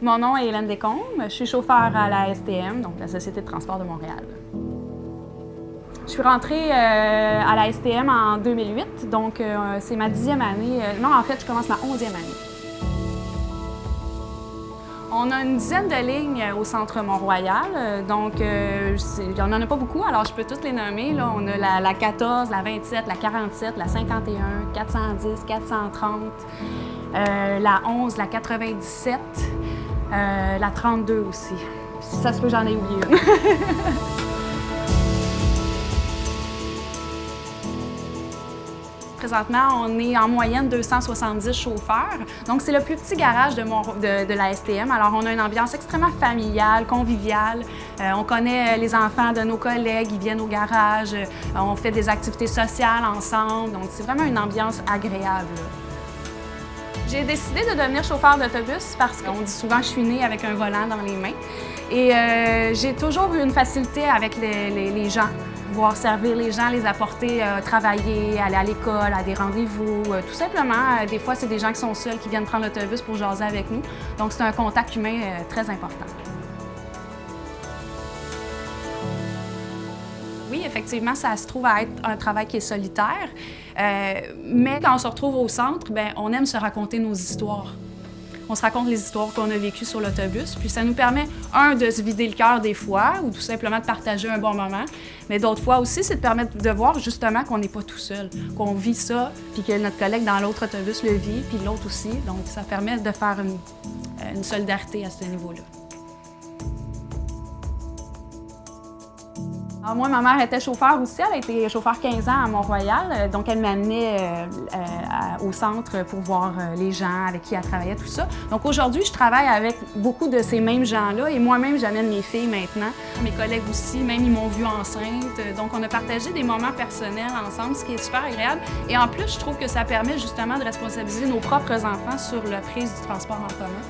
Mon nom est Hélène Descombes, je suis chauffeur à la STM, donc la Société de transport de Montréal. Je suis rentrée à la STM en 2008, donc c'est ma 10e année. Non, en fait, je commence ma 11e année. On a une dizaine de lignes au centre Mont-Royal, donc il n'y en a pas beaucoup, alors je peux toutes les nommer. Là. On a la 14, la 27, la 47, la 51, 410, 430, la 11, la 97, la 32 aussi. Ça se peut, j'en ai oublié une. Présentement, on est en moyenne 270 chauffeurs. Donc, c'est le plus petit garage de la STM. Alors, on a une ambiance extrêmement familiale, conviviale. On connaît les enfants de nos collègues, ils viennent au garage. On fait des activités sociales ensemble. Donc, c'est vraiment une ambiance agréable. J'ai décidé de devenir chauffeur d'autobus parce qu'on dit souvent que je suis née avec un volant dans les mains. Et j'ai toujours eu une facilité avec les gens. Pouvoir servir les gens, les apporter, travailler, aller à l'école, à des rendez-vous, tout simplement. Des fois, c'est des gens qui sont seuls, qui viennent prendre l'autobus pour jaser avec nous. Donc, c'est un contact humain très important. Oui, effectivement, ça se trouve à être un travail qui est solitaire. Mais quand on se retrouve au centre, bien, on aime se raconter nos histoires. On se raconte les histoires qu'on a vécues sur l'autobus, puis ça nous permet, de se vider le cœur des fois, ou tout simplement de partager un bon moment, mais d'autres fois aussi, c'est de permettre de voir justement qu'on n'est pas tout seul, qu'on vit ça, puis que notre collègue dans l'autre autobus le vit, puis l'autre aussi, donc ça permet de faire une solidarité à ce niveau-là. Alors moi, ma mère était chauffeur aussi. Elle a été chauffeur 15 ans à Mont-Royal. Donc, elle m'amenait au centre pour voir les gens avec qui elle travaillait, tout ça. Donc, aujourd'hui, je travaille avec beaucoup de ces mêmes gens-là et moi-même, j'amène mes filles maintenant. Mes collègues aussi, même, ils m'ont vue enceinte. Donc, on a partagé des moments personnels ensemble, ce qui est super agréable. Et en plus, je trouve que ça permet justement de responsabiliser nos propres enfants sur la prise du transport en commun.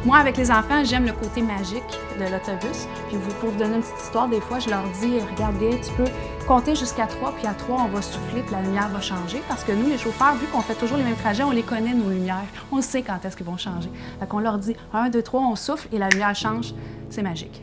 Moi, avec les enfants, j'aime le côté magique de l'autobus. Puis pour vous donner une petite histoire, des fois, je leur dis, regarde bien, tu peux compter jusqu'à 3, puis à 3, on va souffler, puis la lumière va changer. Parce que nous, les chauffeurs, vu qu'on fait toujours les mêmes trajets, on les connaît, nos lumières. On sait quand est-ce qu'ils vont changer. Fait qu'on leur dit 1, 2, 3, on souffle et la lumière change. C'est magique.